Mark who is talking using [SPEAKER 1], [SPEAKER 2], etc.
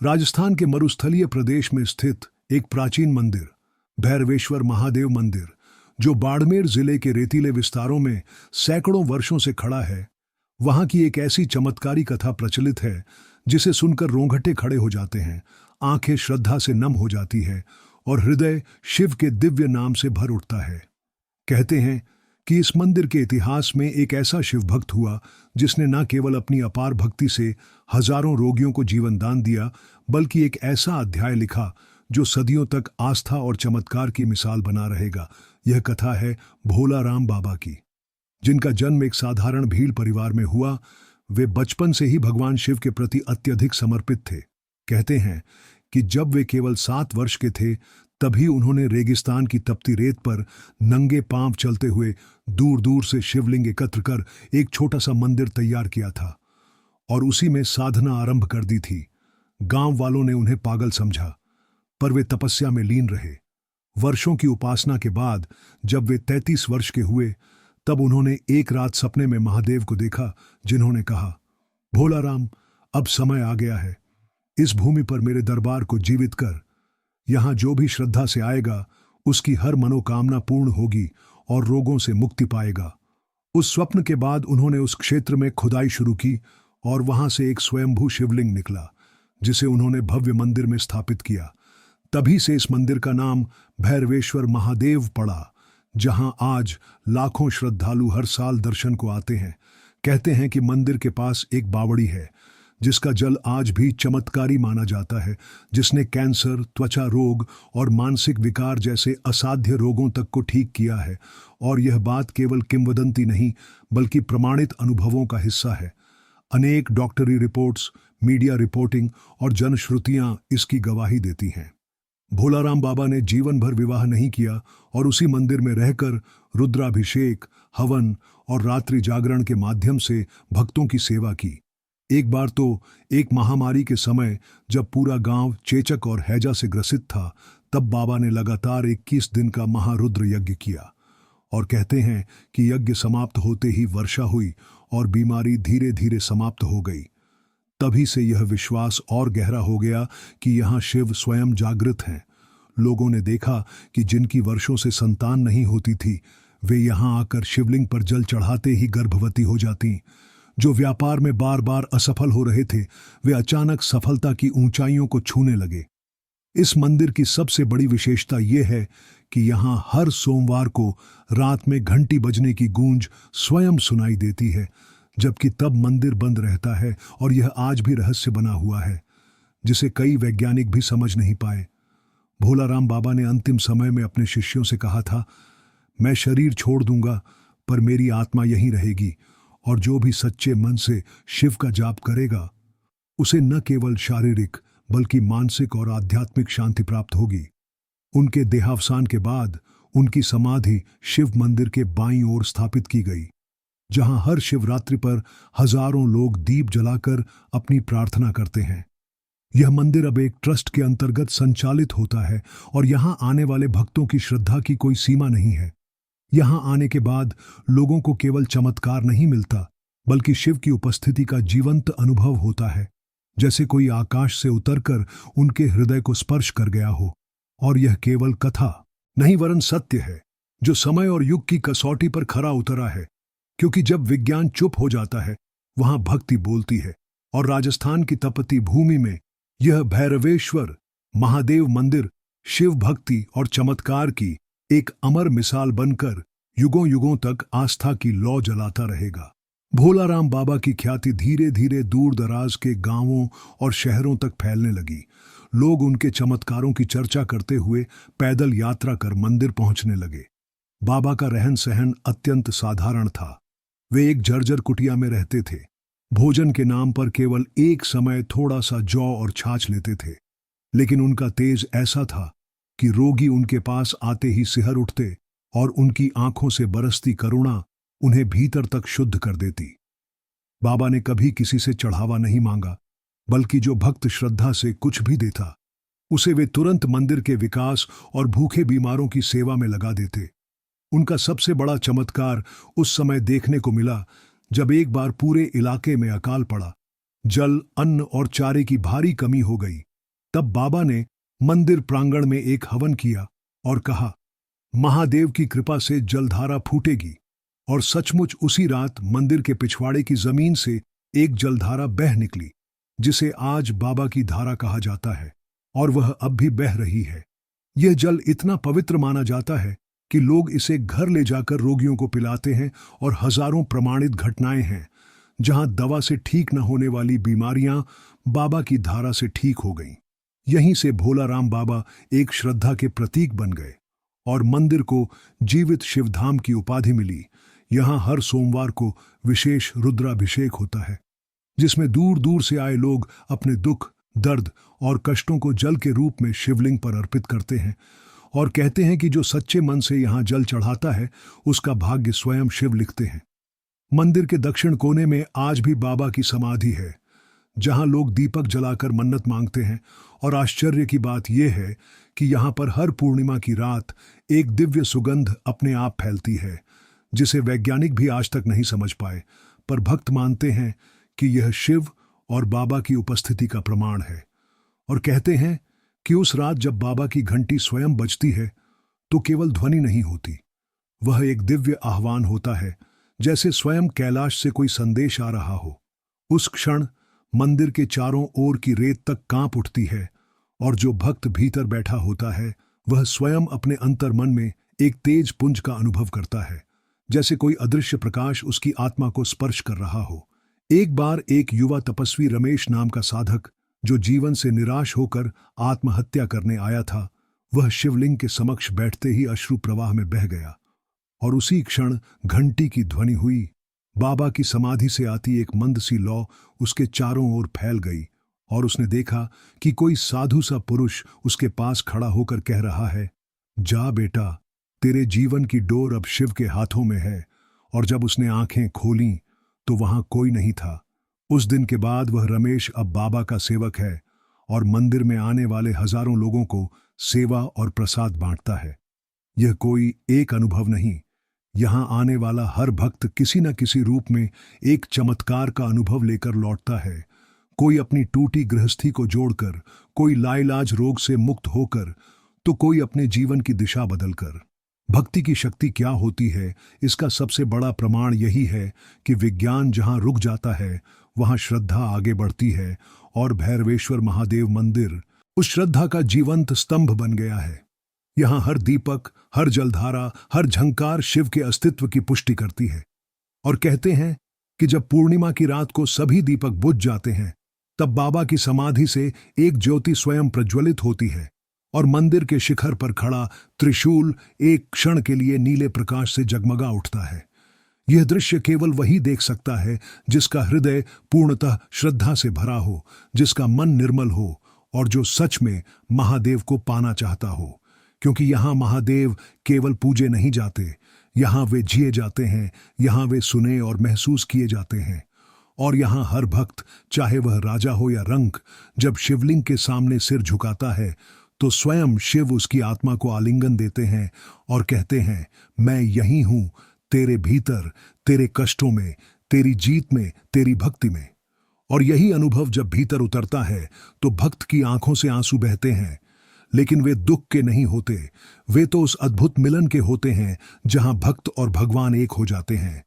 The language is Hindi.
[SPEAKER 1] राजस्थान के मरुस्थलीय प्रदेश में स्थित एक प्राचीन मंदिर, भैरवेश्वर महादेव मंदिर, जो बाड़मेर जिले के रेतीले विस्तारों में सैकड़ों वर्षों से खड़ा है, वहां की एक ऐसी चमत्कारी कथा प्रचलित है जिसे सुनकर रोंगटे खड़े हो जाते हैं, आंखें श्रद्धा से नम हो जाती है और हृदय शिव के दिव्य नाम से भर उठता है। कहते हैं कि इस मंदिर के इतिहास में एक ऐसा शिव भक्त हुआ जिसने न केवल अपनी अपार भक्ति से हजारों रोगियों को जीवन दान दिया, बल्कि एक ऐसा अध्याय लिखा जो सदियों तक आस्था और चमत्कार की मिसाल बना रहेगा। यह कथा है भोला राम बाबा की, जिनका जन्म एक साधारण भील परिवार में हुआ। वे बचपन से ही भगवान शिव के प्रति अत्यधिक समर्पित थे। कहते हैं कि जब वे केवल 7 वर्ष के थे, तभी उन्होंने रेगिस्तान की तपती रेत पर नंगे पांव चलते हुए दूर दूर से शिवलिंग एकत्र कर एक छोटा सा मंदिर तैयार किया था और उसी में साधना आरंभ कर दी थी। गांव वालों ने उन्हें पागल समझा, पर वे तपस्या में लीन रहे। वर्षों की उपासना के बाद जब वे 33 वर्ष के हुए, तब उन्होंने एक रात सपने में महादेव को देखा, जिन्होंने कहा, भोला राम, अब समय आ गया है। इस भूमि पर मेरे दरबार को जीवित कर। यहां जो भी श्रद्धा से आएगा, उसकी हर मनोकामना पूर्ण होगी और रोगों से मुक्ति पाएगा। उस स्वप्न के बाद उन्होंने उस क्षेत्र में खुदाई शुरू की और वहां से एक स्वयंभू शिवलिंग निकला, जिसे उन्होंने भव्य मंदिर में स्थापित किया। तभी से इस मंदिर का नाम भैरवेश्वर महादेव पड़ा, जहां आज लाखों श्रद्धालु हर साल दर्शन को आते हैं। कहते हैं कि मंदिर के पास एक बावड़ी है, जिसका जल आज भी चमत्कारी माना जाता है, जिसने कैंसर, त्वचा रोग और मानसिक विकार जैसे असाध्य रोगों तक को ठीक किया है। और यह बात केवल किंवदंती नहीं, बल्कि प्रमाणित अनुभवों का हिस्सा है। अनेक डॉक्टरी रिपोर्ट्स, मीडिया रिपोर्टिंग और जनश्रुतियां इसकी गवाही देती हैं। भोलाराम बाबा ने जीवन भर विवाह नहीं किया और उसी मंदिर में रहकर रुद्राभिषेक, हवन और रात्रि जागरण के माध्यम से भक्तों की सेवा की। एक बार तो एक महामारी के समय जब पूरा गांव चेचक और हैजा से ग्रसित था, तब बाबा ने लगातार 21 दिन का महारुद्र यज्ञ किया। और कहते हैं कि यज्ञ समाप्त होते ही वर्षा हुई और बीमारी धीरे धीरे समाप्त हो गई। तभी से यह विश्वास और गहरा हो गया कि यहाँ शिव स्वयं जागृत हैं। लोगों ने देखा कि जिनकी वर्षों से संतान नहीं होती थी, वे यहाँ आकर शिवलिंग पर जल चढ़ाते ही गर्भवती हो जाती। जो व्यापार में बार बार असफल हो रहे थे, वे अचानक सफलता की ऊंचाइयों को छूने लगे। इस मंदिर की सबसे बड़ी विशेषता यह है कि यहाँ हर सोमवार को रात में घंटी बजने की गूंज स्वयं सुनाई देती है, जबकि तब मंदिर बंद रहता है। और यह आज भी रहस्य बना हुआ है, जिसे कई वैज्ञानिक भी समझ नहीं पाए। भोलाराम बाबा ने अंतिम समय में अपने शिष्यों से कहा था, मैं शरीर छोड़ दूंगा, पर मेरी आत्मा यहीं रहेगी, और जो भी सच्चे मन से शिव का जाप करेगा, उसे न केवल शारीरिक बल्कि मानसिक और आध्यात्मिक शांति प्राप्त होगी। उनके देहावसान के बाद उनकी समाधि शिव मंदिर के बाईं ओर स्थापित की गई, जहां हर शिवरात्रि पर हजारों लोग दीप जलाकर अपनी प्रार्थना करते हैं। यह मंदिर अब एक ट्रस्ट के अंतर्गत संचालित होता है और यहां आने वाले भक्तों की श्रद्धा की कोई सीमा नहीं है। यहां आने के बाद लोगों को केवल चमत्कार नहीं मिलता, बल्कि शिव की उपस्थिति का जीवंत अनुभव होता है, जैसे कोई आकाश से उतरकर उनके हृदय को स्पर्श कर गया हो। और यह केवल कथा नहीं, वरन सत्य है, जो समय और युग की कसौटी पर खरा उतरा है। क्योंकि जब विज्ञान चुप हो जाता है, वहां भक्ति बोलती है। और राजस्थान की तपती भूमि में यह भैरवेश्वर महादेव मंदिर शिव भक्ति और चमत्कार की एक अमर मिसाल बनकर युगों युगों तक आस्था की लौ जलाता रहेगा। भोलाराम बाबा की ख्याति धीरे धीरे दूर दराज के गांवों और शहरों तक फैलने लगी। लोग उनके चमत्कारों की चर्चा करते हुए पैदल यात्रा कर मंदिर पहुंचने लगे। बाबा का रहन सहन अत्यंत साधारण था। वे एक जर्जर कुटिया में रहते थे। भोजन के नाम पर केवल एक समय थोड़ा सा जौ और छाछ लेते थे, लेकिन उनका तेज ऐसा था कि रोगी उनके पास आते ही सिहर उठते और उनकी आंखों से बरसती करुणा उन्हें भीतर तक शुद्ध कर देती। बाबा ने कभी किसी से चढ़ावा नहीं मांगा, बल्कि जो भक्त श्रद्धा से कुछ भी देता, उसे वे तुरंत मंदिर के विकास और भूखे बीमारों की सेवा में लगा देते। उनका सबसे बड़ा चमत्कार उस समय देखने को मिला जब एक बार पूरे इलाके में अकाल पड़ा। जल, अन्न और चारे की भारी कमी हो गई। तब बाबा ने मंदिर प्रांगण में एक हवन किया और कहा, महादेव की कृपा से जलधारा फूटेगी। और सचमुच उसी रात मंदिर के पिछवाड़े की जमीन से एक जलधारा बह निकली, जिसे आज बाबा की धारा कहा जाता है, और वह अब भी बह रही है। यह जल इतना पवित्र माना जाता है कि लोग इसे घर ले जाकर रोगियों को पिलाते हैं, और हजारों प्रमाणित घटनाएं हैं जहां दवा से ठीक न होने वाली बीमारियां बाबा की धारा से ठीक हो गईं। यहीं से भोला राम बाबा एक श्रद्धा के प्रतीक बन गए और मंदिर को जीवित शिवधाम की उपाधि मिली। यहां हर सोमवार को विशेष रुद्राभिषेक होता है, जिसमें दूर दूर से आए लोग अपने दुख, दर्द और कष्टों को जल के रूप में शिवलिंग पर अर्पित करते हैं, और कहते हैं कि जो सच्चे मन से यहां जल चढ़ाता है उसका भाग्य स्वयं शिव लिखते हैं। मंदिर के दक्षिण कोने में आज भी बाबा की समाधि है, जहां लोग दीपक जलाकर मन्नत मांगते हैं। और आश्चर्य की बात यह है कि यहां पर हर पूर्णिमा की रात एक दिव्य सुगंध अपने आप फैलती है, जिसे वैज्ञानिक भी आज तक नहीं समझ पाए, पर भक्त मानते हैं कि यह शिव और बाबा की उपस्थिति का प्रमाण है। और कहते हैं कि उस रात जब बाबा की घंटी स्वयं बजती है तो केवल ध्वनि नहीं होती, वह एक दिव्य आह्वान होता है, जैसे स्वयं कैलाश से कोई संदेश आ रहा हो। उस क्षण मंदिर के चारों ओर की रेत तक कांप उठती है, और जो भक्त भीतर बैठा होता है वह स्वयं अपने अंतर मन में एक तेज पुंज का अनुभव करता है, जैसे कोई अदृश्य प्रकाश उसकी आत्मा को स्पर्श कर रहा हो। एक बार एक युवा तपस्वी रमेश नाम का साधक, जो जीवन से निराश होकर आत्महत्या करने आया था, वह शिवलिंग के समक्ष बैठते ही अश्रु प्रवाह में बह गया। और उसी क्षण घंटी की ध्वनि हुई। बाबा की समाधि से आती एक मंद सी लौ उसके चारों ओर फैल गई, और उसने देखा कि कोई साधु सा पुरुष उसके पास खड़ा होकर कह रहा है, जा बेटा, तेरे जीवन की डोर अब शिव के हाथों में है। और जब उसने आंखें खोलीं तो वहां कोई नहीं था। उस दिन के बाद वह रमेश अब बाबा का सेवक है, और मंदिर में आने वाले हजारों लोगों को सेवा और प्रसाद बांटता है। यह कोई एक अनुभव नहीं, यहां आने वाला हर भक्त किसी न किसी रूप में एक चमत्कार का अनुभव लेकर लौटता है। कोई अपनी टूटी गृहस्थी को जोड़कर, कोई लाइलाज रोग से मुक्त होकर, तो कोई अपने जीवन की दिशा बदलकर। भक्ति की शक्ति क्या होती है, इसका सबसे बड़ा प्रमाण यही है कि विज्ञान जहां रुक जाता है वहां श्रद्धा आगे बढ़ती है, और भैरवेश्वर महादेव मंदिर उस श्रद्धा का जीवंत स्तंभ बन गया है। यहां हर दीपक, हर जलधारा, हर झंकार शिव के अस्तित्व की पुष्टि करती है। और कहते हैं कि जब पूर्णिमा की रात को सभी दीपक बुझ जाते हैं, तब बाबा की समाधि से एक ज्योति स्वयं प्रज्वलित होती है, और मंदिर के शिखर पर खड़ा त्रिशूल एक क्षण के लिए नीले प्रकाश से जगमगा उठता है। यह दृश्य केवल वही देख सकता है जिसका हृदय पूर्णतः श्रद्धा से भरा हो, जिसका मन निर्मल हो, और जो सच में महादेव को पाना चाहता हो। क्योंकि यहां महादेव केवल पूजे नहीं जाते, यहां वे जिए जाते हैं, यहां वे सुने और महसूस किए जाते हैं। और यहां हर भक्त, चाहे वह राजा हो या रंक, जब शिवलिंग के सामने सिर झुकाता है तो स्वयं शिव उसकी आत्मा को आलिंगन देते हैं और कहते हैं, मैं यही हूं, तेरे भीतर, तेरे कष्टों में, तेरी जीत में, तेरी भक्ति में। और यही अनुभव जब भीतर उतरता है तो भक्त की आंखों से आंसू बहते हैं, लेकिन वे दुख के नहीं होते, वे तो उस अद्भुत मिलन के होते हैं जहां भक्त और भगवान एक हो जाते हैं।